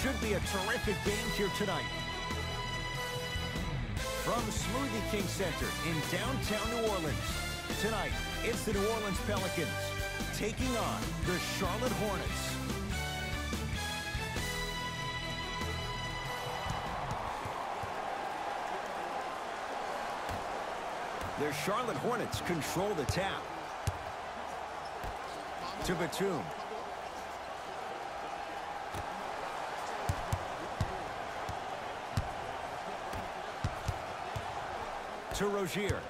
Should be a terrific game here tonight. From Smoothie King Center in downtown New Orleans, tonight it's the New Orleans Pelicans taking on the Charlotte Hornets. The Charlotte Hornets control the tap. To Batum. To Rozier.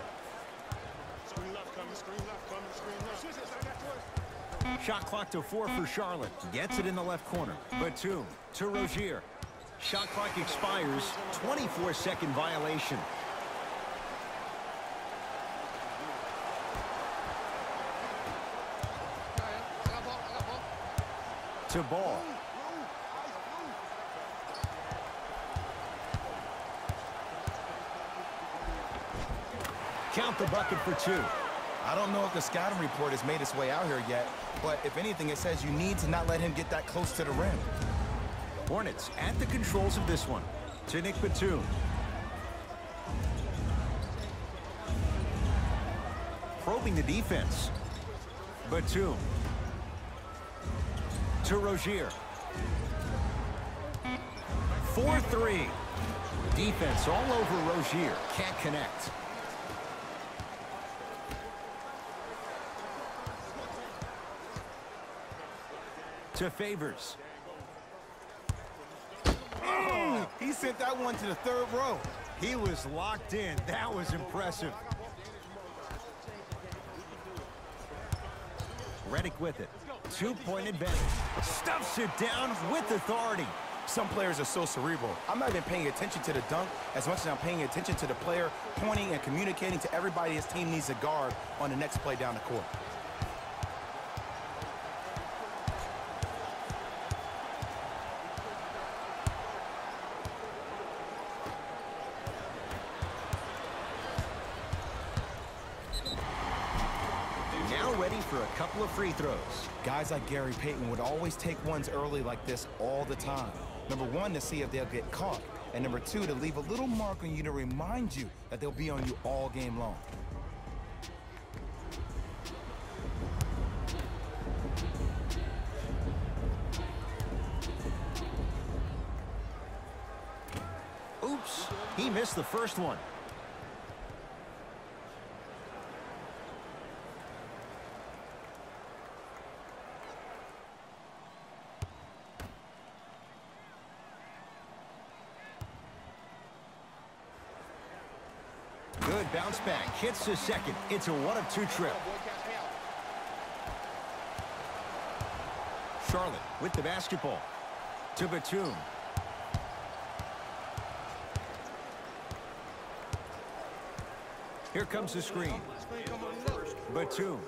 Shot clock to 4 for Charlotte. Gets it in the left corner. Batum to Rozier. Shot clock expires. 24-second violation. To Ball. Count the bucket for 2. I don't know if the scouting report has made its way out here yet, but if anything, it says you need to not let him get that close to the rim. Hornets at the controls of this one. To Nick Batum. Probing the defense. Batum. To Rozier. 4-3. Defense all over Rozier. Can't connect. To Favors. Oh, he sent that one to the third row. He was locked in. That was impressive. Redick with it. 2-point advantage. Stuffs it down with authority. Some players are so cerebral. I'm not even paying attention to the dunk as much as I'm paying attention to the player pointing and communicating to everybody his team needs to guard on the next play down the court. Ready for a couple of free throws. Guys like Gary Payton would always take ones early like this all the time. Number 1, to see if they'll get caught. And number 2, to leave a little mark on you to remind you that they'll be on you all game long. Oops, he missed the first one. Good bounce back. Hits the second. It's a 1-of-2 trip. Charlotte with the basketball. To Batum. Here comes the screen. Batum.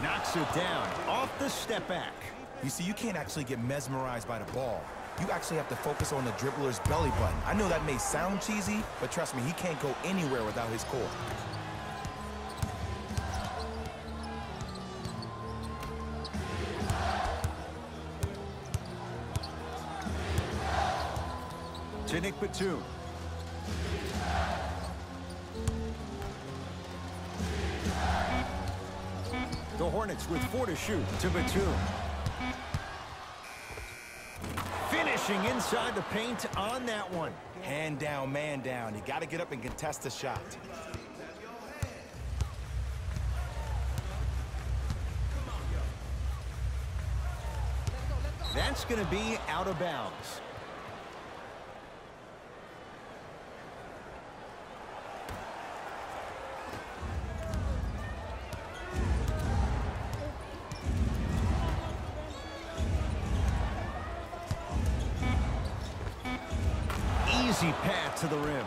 Knocks it down. Off the step back. You see, you can't actually get mesmerized by the ball. You actually have to focus on the dribbler's belly button. I know that may sound cheesy, but trust me, he can't go anywhere without his core. To Nick Batum. The Hornets with 4 to shoot. To Batum. Finishing inside the paint on that one. Hand down, man down. You got to get up and contest the shot. That's going to be out of bounds. Easy path to the rim.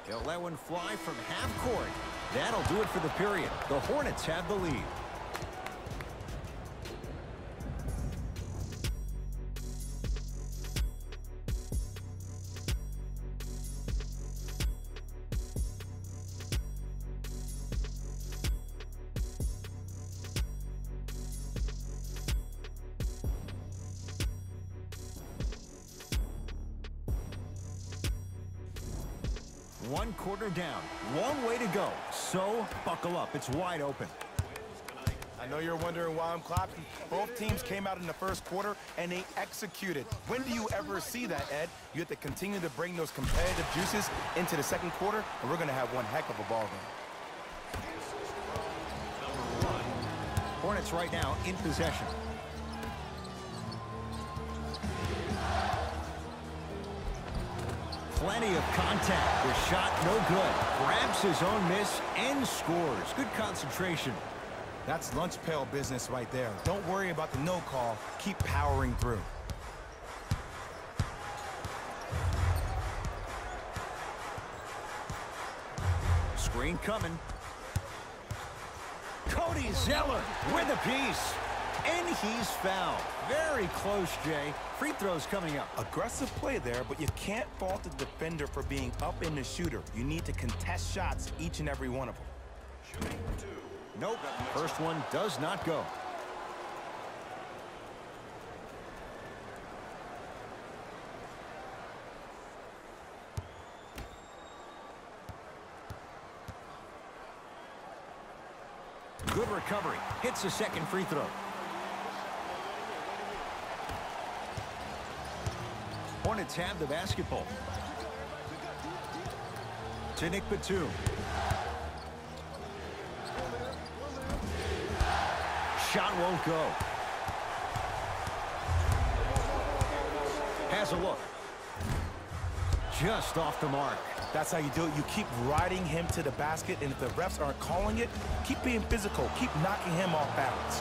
He'll let one fly from half court. That'll do it for the period. The Hornets have the lead. One quarter down. Long way to go. So, buckle up. It's wide open. I know you're wondering why I'm clapping. Both teams came out in the first quarter, and they executed. When do you ever see that, Ed? You have to continue to bring those competitive juices into the second quarter, and we're going to have one heck of a ball game. Hornets right now in possession. Plenty of contact. The shot no good. Grabs his own miss and scores. Good concentration. That's lunch pail business right there. Don't worry about the no call. Keep powering through. Screen coming. Cody Zeller with a piece. And he's fouled. Very close, Jay. Free throws coming up. Aggressive play there, but you can't fault the defender for being up in the shooter. You need to contest shots, each and every one of them. Nope. First one does not go. Good recovery. Hits the second free throw. Hornets have the basketball. To Nick Batum. Shot won't go. Has a look. Just off the mark. That's how you do it. You keep riding him to the basket, and if the refs aren't calling it, keep being physical. Keep knocking him off balance.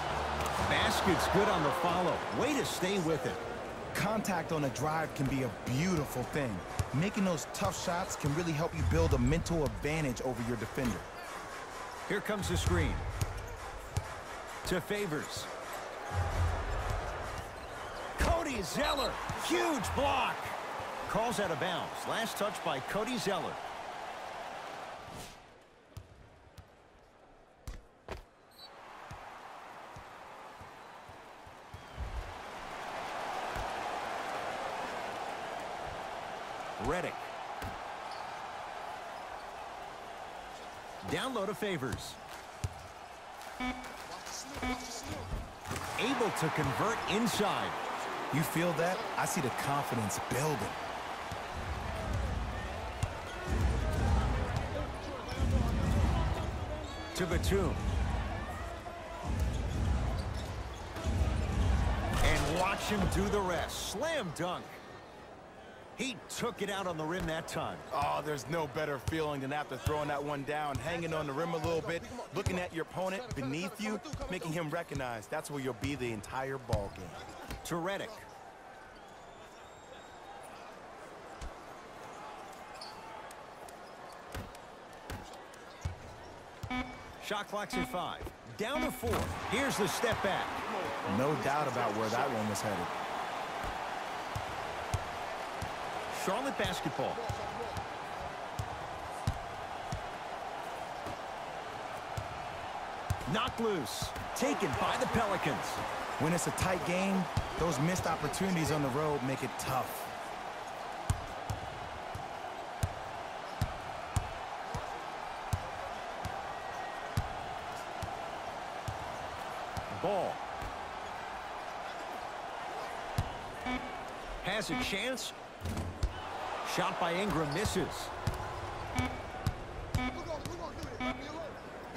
Basket's good on the follow. Way to stay with it. Contact on a drive can be a beautiful thing. Making those tough shots can really help you build a mental advantage over your defender. Here comes the screen. To Favors. Cody Zeller. Huge block. Calls out of bounds. Last touch by Cody Zeller. Redick. Down low to Favors. Able to convert inside. You feel that? I see the confidence building. To Batum. And watch him do the rest. Slam dunk. He took it out on the rim that time. Oh, there's no better feeling than after throwing that one down, hanging on the rim a little bit, looking at your opponent beneath you, making him recognize that's where you'll be the entire ball game. To Redick. Shot clock's at 5. Down to 4. Here's the step back. No doubt about where that one was headed. Charlotte basketball. Knocked loose. Taken by the Pelicans. When it's a tight game, those missed opportunities on the road make it tough. Ball. Has a chance. Shot by Ingram misses.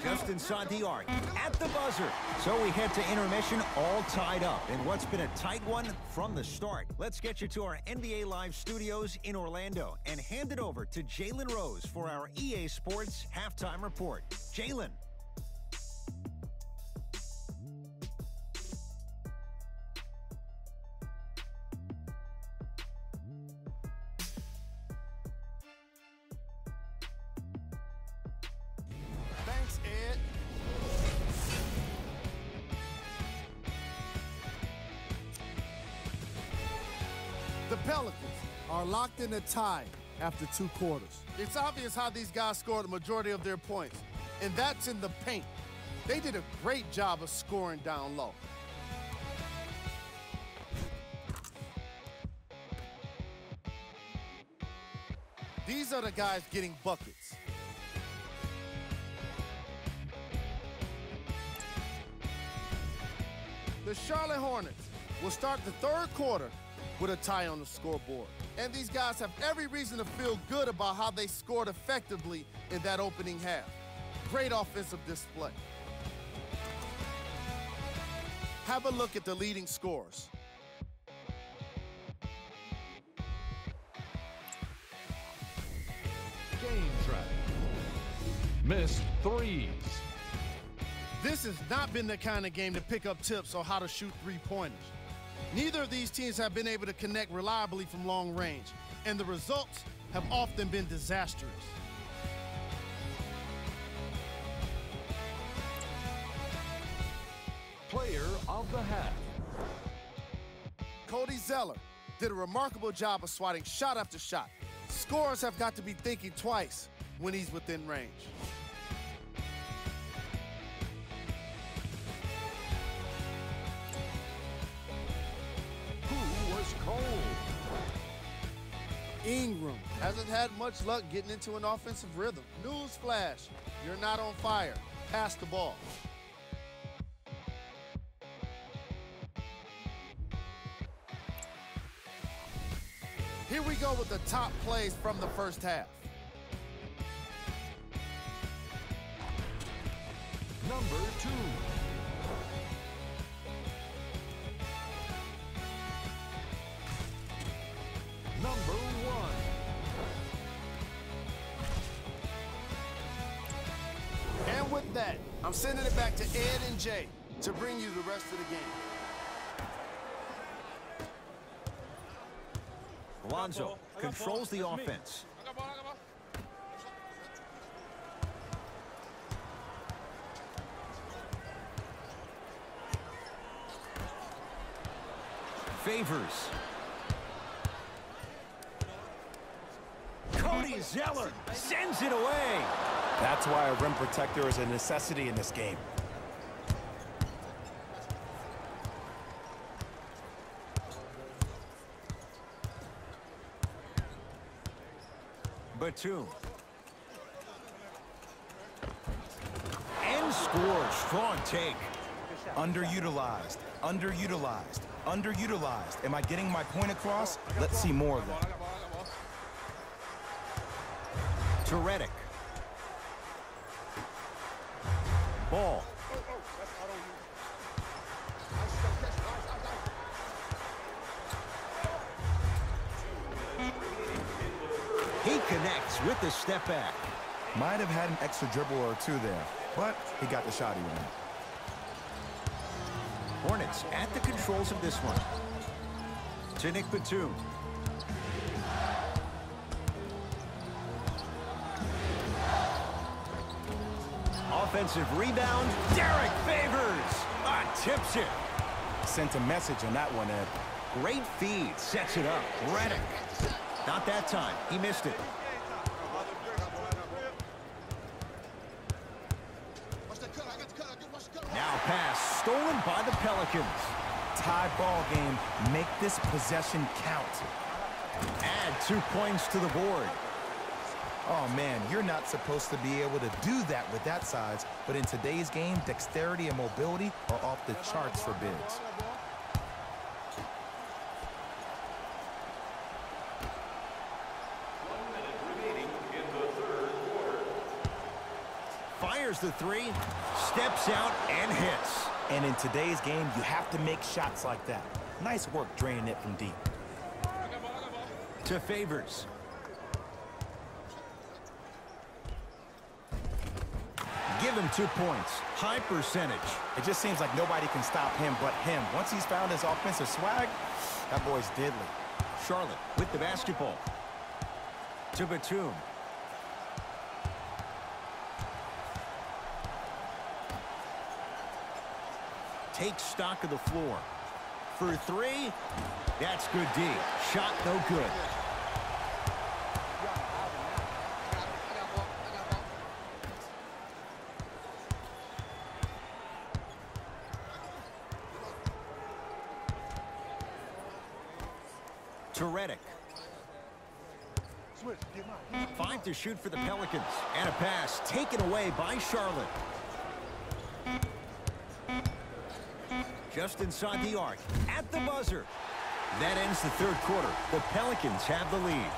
Just inside the arc. At the buzzer. So we head to intermission all tied up in what's been a tight one from the start. Let's get you to our NBA Live studios in Orlando and hand it over to Jalen Rose for our EA Sports halftime report. Jalen. Thanks, Ed. The Pelicans are locked in a tie after 2 quarters. It's obvious how these guys scored the majority of their points, and that's in the paint. They did a great job of scoring down low. These are the guys getting buckets. The Charlotte Hornets will start the third quarter with a tie on the scoreboard. And these guys have every reason to feel good about how they scored effectively in that opening half. Great offensive display. Have a look at the leading scorers. Game trap. Missed threes. This has not been the kind of game to pick up tips on how to shoot three-pointers. Neither of these teams have been able to connect reliably from long range, and the results have often been disastrous. Player of the half. Cody Zeller did a remarkable job of swatting shot after shot. Scorers have got to be thinking twice when he's within range. Who was cold? Ingram hasn't had much luck getting into an offensive rhythm. Newsflash, you're not on fire. Pass the ball. Here we go with the top plays from the first half. Number 2. Number 1. And with that, I'm sending it back to Ed and Jay to bring you the rest of the game. Alonzo controls the offense. Favors. Cody Zeller sends it away. That's why a rim protector is a necessity in this game. Batum. And scores. Strong take. Underutilized, underutilized, underutilized. Am I getting my point across? Let's see more of that. To Redick. Ball. He connects with the step back. Might have had an extra dribble or two there, but he got the shot he wanted. Hornets at the controls of this one. To Nick Batum. Offensive rebound. Derek Favors. Tips it. Sent a message on that one, Ed. Great feed. Sets it up. Redick. Not that time. He missed it. Now pass. Stolen by the Pelicans. Tie ball game. Make this possession count. Add 2 points to the board. Oh, man, you're not supposed to be able to do that with that size, but in today's game, dexterity and mobility are off the charts for bigs. Fires the three, steps out, and hits. And in today's game, you have to make shots like that. Nice work draining it from deep. To Favors. Give him 2 points. High percentage. It just seems like nobody can stop him but him. Once he's found his offensive swag, that boy's deadly. Charlotte with the basketball. To Batum. Takes stock of the floor. For three, that's good D. Shot no good. To Redick. 5 to shoot for the Pelicans. And a pass taken away by Charlotte. Just inside the arc. At the buzzer. That ends the third quarter. The Pelicans have the lead.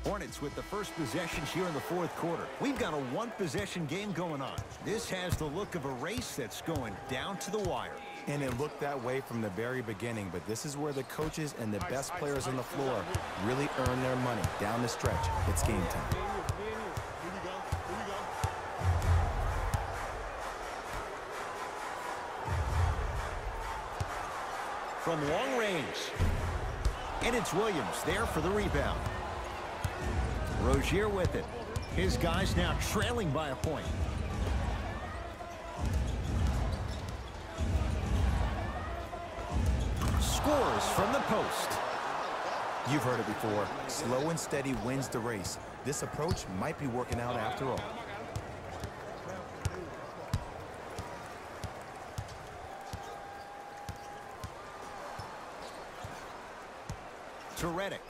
Hornets with the first possession here in the fourth quarter. We've got a one-possession game going on. This has the look of a race that's going down to the wire. And it looked that way from the very beginning, but this is where the coaches and the best players on the floor really earn their money down the stretch. It's game time. From long range. And it's Williams there for the rebound. Rozier with it. His guys now trailing by a point. Scores from the post. You've heard it before. Slow and steady wins the race. This approach might be working out after all. To Redick.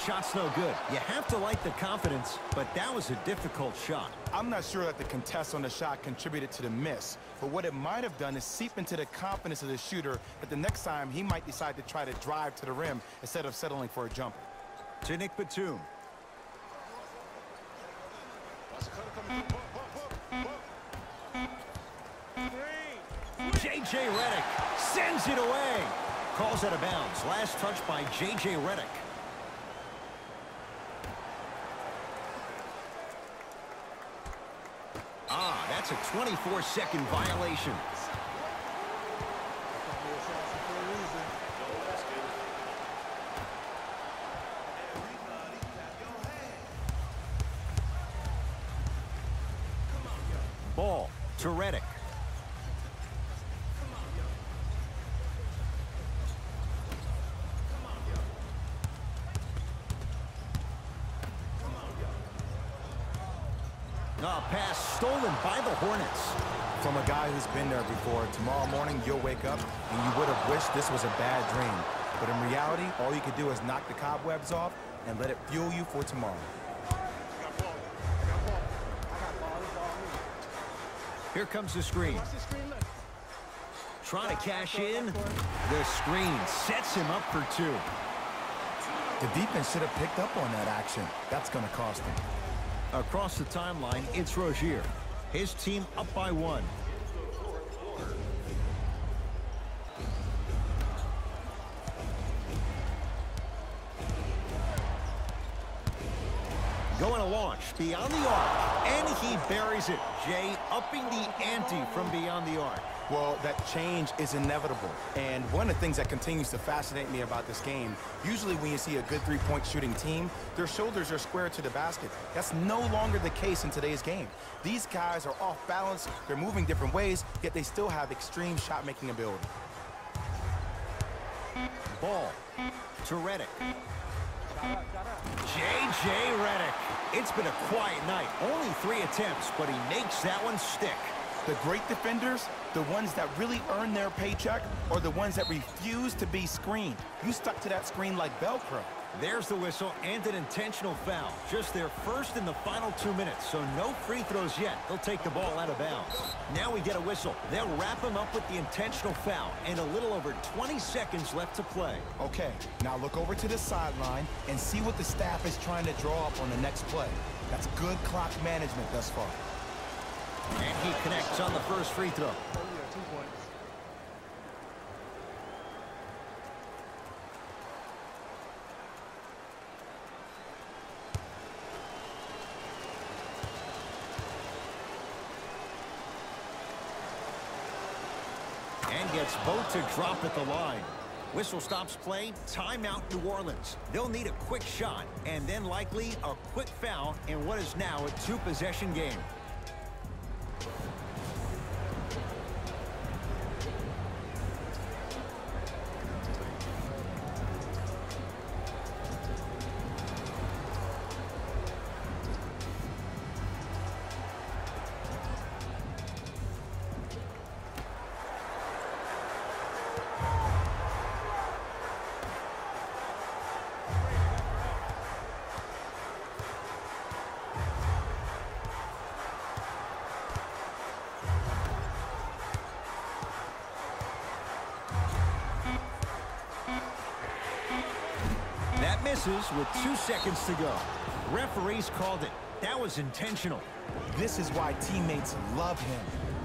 Shot's no good. You have to like the confidence, but that was a difficult shot. I'm not sure that the contest on the shot contributed to the miss, but what it might have done is seep into the confidence of the shooter that the next time he might decide to try to drive to the rim instead of settling for a jumper. To Nick Batum. J.J. Redick sends it away. Calls out of bounds. Last touch by J.J. Redick. That's a 24-second violation. Ball to Redick. Pass stolen by the Hornets. From a guy who's been there before, tomorrow morning you'll wake up and you would have wished this was a bad dream. But in reality, all you can do is knock the cobwebs off and let it fuel you for tomorrow. Here comes the screen. Trying to cash in. The screen sets him up for two. The defense should have picked up on that action. That's going to cost them. Across the timeline, it's Rozier. His team up by one. Going to launch beyond the arc, and he buries it. Jay upping the ante from beyond the arc. Well, that change is inevitable. And one of the things that continues to fascinate me about this game, usually when you see a good three-point shooting team, their shoulders are square to the basket. That's no longer the case in today's game. These guys are off balance, they're moving different ways, yet they still have extreme shot-making ability. Ball to Redick. J.J. Redick. It's been a quiet night. Only 3 attempts, but he makes that one stick. The great defenders, the ones that really earn their paycheck, are the ones that refuse to be screened. You stuck to that screen like Velcro. There's the whistle and an intentional foul. Just their first in the final 2 minutes, so no free throws yet. They'll take the ball out of bounds. Now we get a whistle. They'll wrap him up with the intentional foul and a little over 20 seconds left to play. Okay, now look over to the sideline and see what the staff is trying to draw up on the next play. That's good clock management thus far. And he connects on the first free throw. And gets both to drop at the line. Whistle stops play, timeout New Orleans. They'll need a quick shot and then likely a quick foul in what is now a two-possession game. Misses with 2 seconds to go. Referees called it. That was intentional. This is why teammates love him.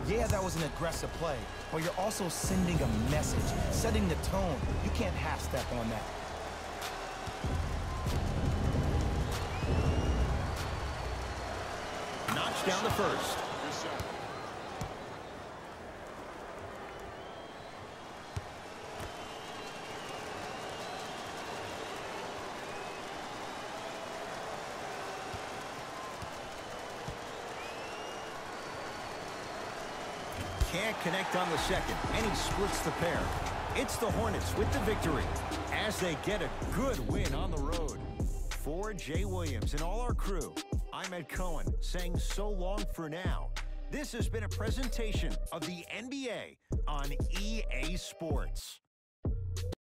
Yeah, that was an aggressive play, but you're also sending a message, setting the tone. You can't half-step on that. Notch down the first. Can't connect on the second, and he splits the pair. It's the Hornets with the victory as they get a good win on the road. For Jay Williams and all our crew, I'm Ed Cohen saying so long for now. This has been a presentation of the NBA on EA Sports.